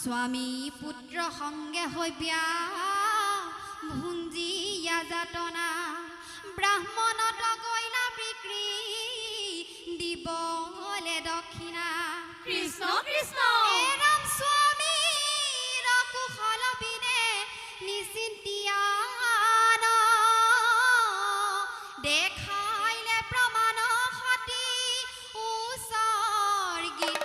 স্বামী পুত্ৰ সংগে হৈ বিয়া ভুঞ্জিয়া যাতনা ব্ৰাহ্মণত কইনা বিক্ৰী দিবলে দক্ষিণা কৃষ্ণ কৃষ্ণ ৰাম স্বামী কুশল বিনে নিচিন্তিয়া দেখাইলে প্ৰমাণ সতি উৎসৰ্গিত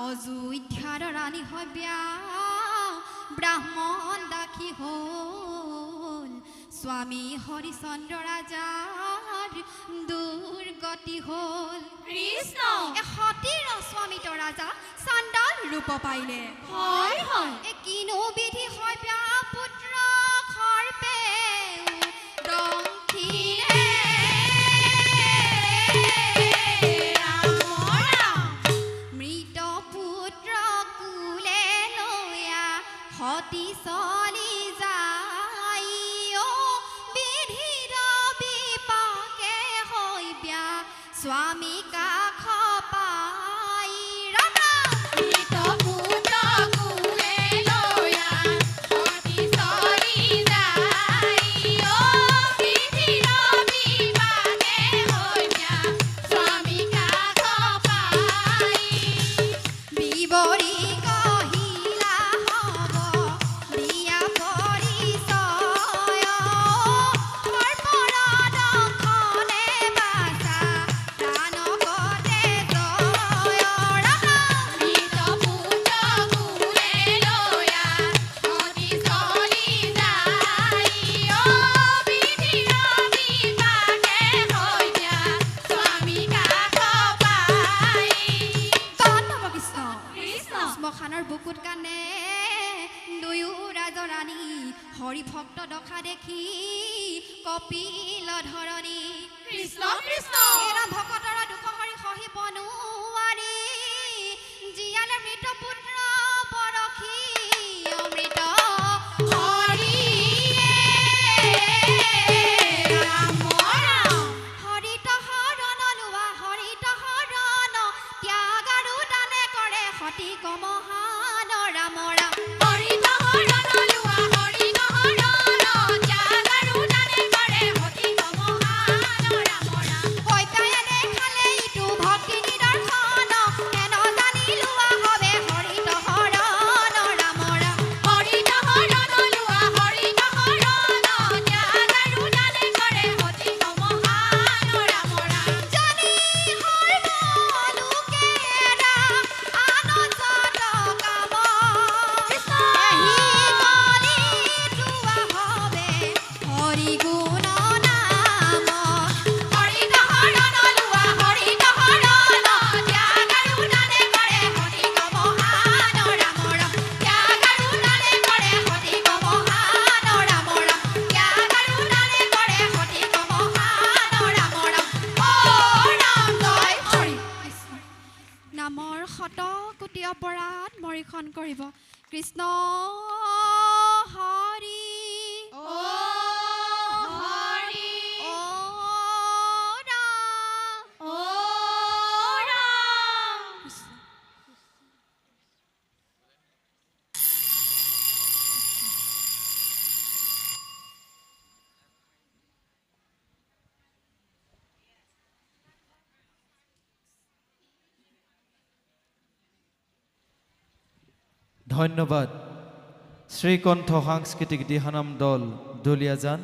অযোধ্যাৰ ৰাণী হৈ বিয়া ব্ৰাহ্মণ দাসী হ'ল স্বামী হৰিচন্দ্ৰ ৰাজাৰ দুৰ্গতি হ'ল কৃষ্ণ সতীৰ স্বামীত ৰাজা চাণ্ডাল ৰূপ পাইলে হয় হয় কিনো বিধি হয় বিয়া পুত্ৰ সৰ্পে দংশিলে সতী চলি যায় বিধিৰ বিপাকে হৈ বিয়া স্বামী কাষ পাই হৈ শ্মশানৰ বুকুত কানে দুয়ো ৰাজৰাণী হৰি ভক্ত দখা দেখি কপিল ধৰণী কৃষ্ণ কৃষ্ণ এৰা ভকতৰ দুখ হৰি সহিব নোৱাৰি জীয়ালে মৃত পুত্ৰ পৰখি অমৃত হৰি ৰাম ৰাম হৰিত হৰণ লোৱা হৰিত হৰণ ত্যাগ আৰু দানে কৰে সতি কমহান ৰাম ৰাম হৰিত হৰণ লোৱা হৰিত হৰণ ত্যাগ আৰু দানে কৰে সতি কমহান ৰাম ৰাম পইতায়ে দেখালে ইটো ভক্তি নিদৰ্শন হেন জানি লোৱা হবে হৰিত হৰণ ৰাম ৰাম হৰিত হৰণ লোৱা হৰিত হৰণ ত্যাগ আৰু দানে কৰে সতি কমহান ৰাম ৰাম জানি হৰ্ম লোকেৰা আনন্দ কাম এহি কলি লোৱা হবে হৰি গুণ নাম হৰিত হৰণ লোৱা হৰিত হৰণ ত্যাগ আৰু দানে কৰে সতি কমহান ৰাম ৰাম ত্যাগ আৰু দানে কৰে সতি কমহান ৰাম ৰাম ত্যাগ আৰু দানে কৰে সতি কমহান ৰাম ৰাম ও ৰাম জয় হৰি কৃষ্ণ নামৰ শত কোটি অপৰাধ মৰিখন কৰিব কৃষ্ণ হৰি ও হৰি ও ৰাম ও ৰাম ধন্যবাদ শ্ৰীকণ্ঠ সাংস্কৃতিক দিহানাম দল দুলিয়াজান